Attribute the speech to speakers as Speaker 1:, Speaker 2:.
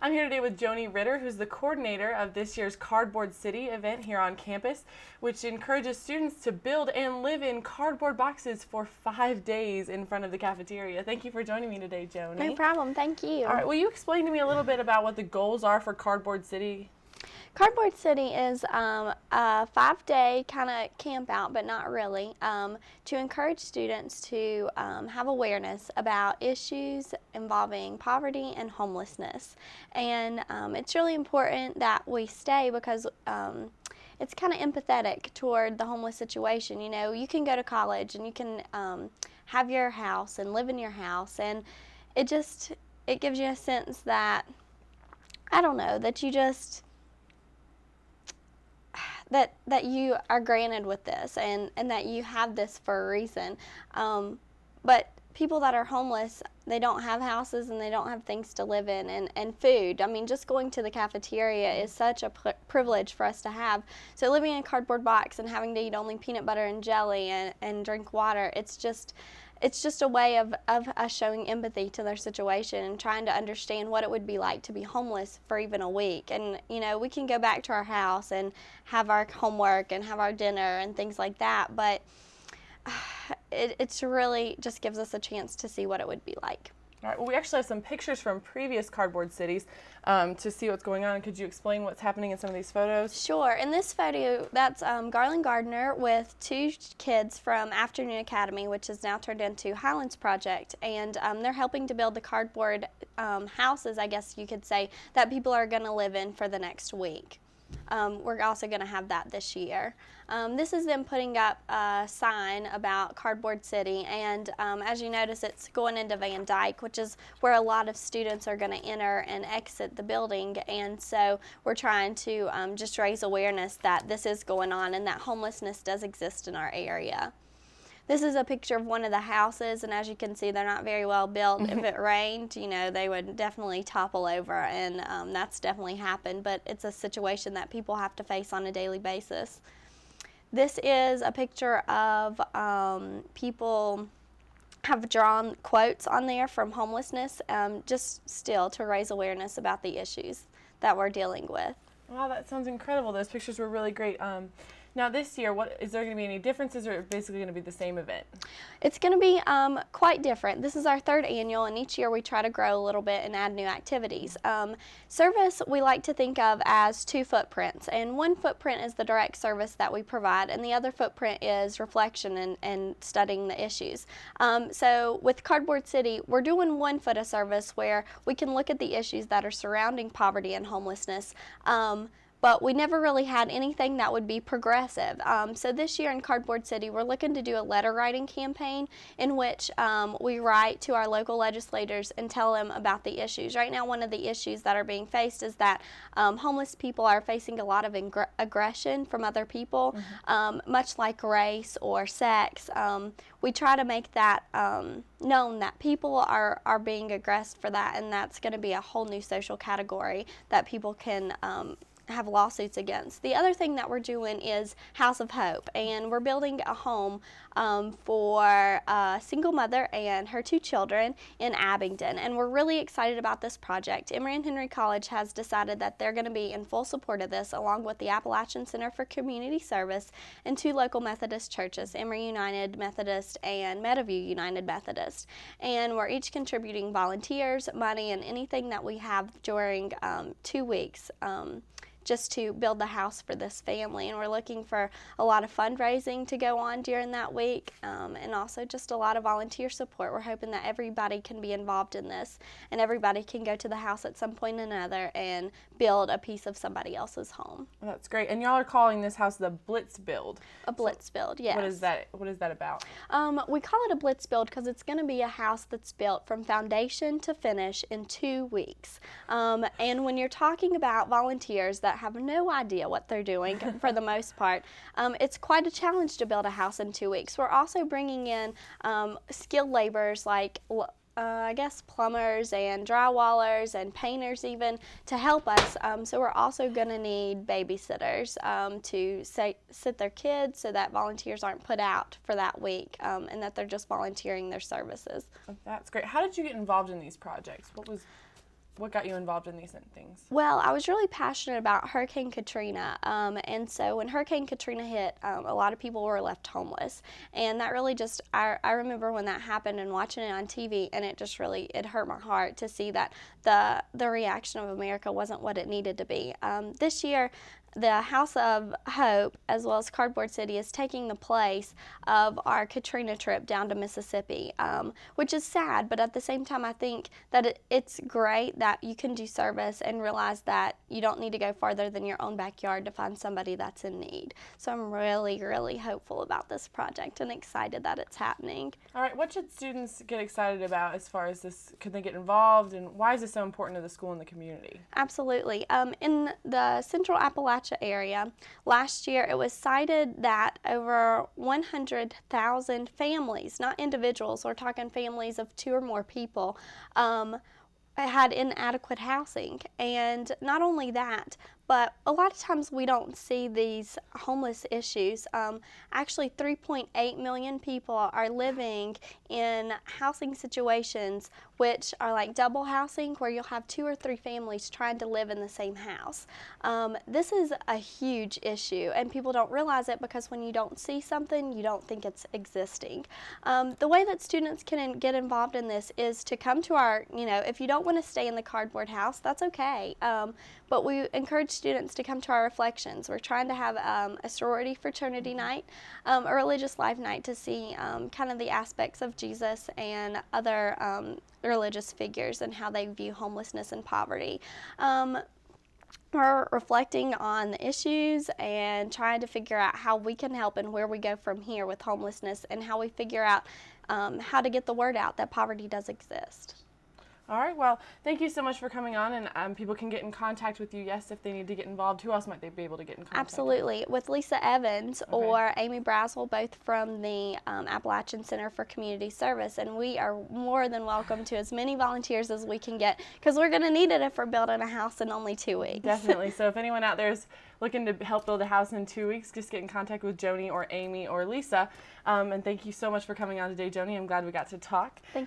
Speaker 1: I'm here today with Joni Ritter, who's the coordinator of this year's Cardboard City event here on campus, which encourages students to build and live in cardboard boxes for 5 days in front of the cafeteria. Thank you for joining me today, Joni.
Speaker 2: No problem, thank you.
Speaker 1: All right, will you explain to me a little bit about what the goals are for Cardboard City?
Speaker 2: Cardboard City is a 5-day kind of camp out, but not really, to encourage students to have awareness about issues involving poverty and homelessness. And it's really important that we stay because it's kind of empathetic toward the homeless situation. You know, you can go to college and you can have your house and live in your house, and it gives you a sense that, I don't know, that you just that you are granted with this and that you have this for a reason. But people that are homeless, they don't have houses and they don't have things to live in and food. I mean, just going to the cafeteria is such a privilege for us to have. So living in a cardboard box and having to eat only peanut butter and jelly and drink water, it's just a way of us showing empathy to their situation and trying to understand what it would be like to be homeless for even a week. And, you know, we can go back to our house and have our homework and have our dinner and things like that, but it's really just gives us a chance to see what it would be like.
Speaker 1: All right, well, we actually have some pictures from previous Cardboard Cities to see what's going on. Could you explain what's happening in some of these photos?
Speaker 2: Sure. In this photo, that's Garland Gardner with 2 kids from Afternoon Academy, which is now turned into Highlands Project, and they're helping to build the cardboard houses, I guess you could say, that people are going to live in for the next week. We're also going to have that this year. This is them putting up a sign about Cardboard City, and as you notice, it's going into Van Dyke, which is where a lot of students are going to enter and exit the building, and so we're trying to just raise awareness that this is going on and that homelessness does exist in our area. This is a picture of one of the houses, and as you can see, they're not very well built. If it rained, you know, they would definitely topple over, and that's definitely happened, but it's a situation that people have to face on a daily basis. This is a picture of people have drawn quotes on there from homelessness, just still to raise awareness about the issues that we're dealing with.
Speaker 1: Wow, that sounds incredible. Those pictures were really great. Now this year, is there going to be any differences, or basically going to be the same event?
Speaker 2: It's going to be quite different. This is our 3rd annual, and each year we try to grow a little bit and add new activities. Service we like to think of as 2 footprints, and one footprint is the direct service that we provide, and the other footprint is reflection and studying the issues. So with Cardboard City, we're doing 1 foot of service where we can look at the issues that are surrounding poverty and homelessness. But we never really had anything that would be progressive. So this year in Cardboard City, we're looking to do a letter writing campaign in which we write to our local legislators and tell them about the issues. Right now, one of the issues that are being faced is that homeless people are facing a lot of aggression from other people, much like race or sex. We try to make that known that people are being aggressed for that, and that's going to be a whole new social category that people can have lawsuits against. The other thing that we're doing is House of Hope, and we're building a home for a single mother and her 2 children in Abingdon, and we're really excited about this project. Emory Henry College has decided that they're going to be in full support of this, along with the Appalachian Center for Community Service and 2 local Methodist churches, Emory United Methodist and Meadowview United Methodist, and we're each contributing volunteers, money, and anything that we have during 2 weeks just to build the house for this family. And we're looking for a lot of fundraising to go on during that week, and also just a lot of volunteer support. We're hoping that everybody can be involved in this, and everybody can go to the house at some point or another and build a piece of somebody else's home.
Speaker 1: Well, that's great. And y'all are calling this house the Blitz Build.
Speaker 2: A Blitz Build, yes.
Speaker 1: What is that about?
Speaker 2: We call it a Blitz Build because it's going to be a house that's built from foundation to finish in 2 weeks. And when you're talking about volunteers that have no idea what they're doing for the most part, it's quite a challenge to build a house in 2 weeks. We're also bringing in skilled laborers like I guess plumbers and drywallers and painters even to help us. So we're also going to need babysitters to sit their kids so that volunteers aren't put out for that week and that they're just volunteering their services.
Speaker 1: That's great. How did you get involved in these projects? what got you involved in these things?
Speaker 2: Well, I was really passionate about Hurricane Katrina, and so when Hurricane Katrina hit, a lot of people were left homeless, and that really just, I remember when that happened and watching it on TV, and it just really, it hurt my heart to see that the reaction of America wasn't what it needed to be. This year, the House of Hope, as well as Cardboard City, is taking the place of our Katrina trip down to Mississippi, which is sad, but at the same time I think that it's great that you can do service and realize that you don't need to go farther than your own backyard to find somebody that's in need. So I'm really, really hopeful about this project and excited that it's happening.
Speaker 1: All right, what should students get excited about as far as this? Could they get involved, and why is this so important to the school and the community?
Speaker 2: Absolutely. In the Central Appalachia area, last year it was cited that over 100,000 families, not individuals, we're talking families of 2 or more people, had inadequate housing. And not only that, but a lot of times we don't see these homeless issues. Actually, 3.8 million people are living in housing situations which are like double housing, where you'll have 2 or 3 families trying to live in the same house. This is a huge issue, and people don't realize it because when you don't see something, you don't think it's existing. The way that students can get involved in this is to come to our, if you don't want to stay in the cardboard house, that's okay. But we encourage students to come to our reflections. We're trying to have a sorority fraternity night, a religious life night, to see kind of the aspects of Jesus and other religious figures and how they view homelessness and poverty. We're reflecting on the issues and trying to figure out how we can help and where we go from here with homelessness, and how we figure out how to get the word out that poverty does exist.
Speaker 1: All right, well, thank you so much for coming on, and people can get in contact with you, yes, if they need to get involved. Who else might they be able to get in contact
Speaker 2: Absolutely. With Lisa Evans or Amy Braswell, both from the Appalachian Center for Community Service, and we are more than welcome to as many volunteers as we can get, because we're going to need it if we're building a house in only 2 weeks.
Speaker 1: Definitely. So if anyone out there is looking to help build a house in 2 weeks, just get in contact with Joni or Amy or Lisa. And thank you so much for coming on today, Joni. I'm glad we got to talk.
Speaker 2: Thank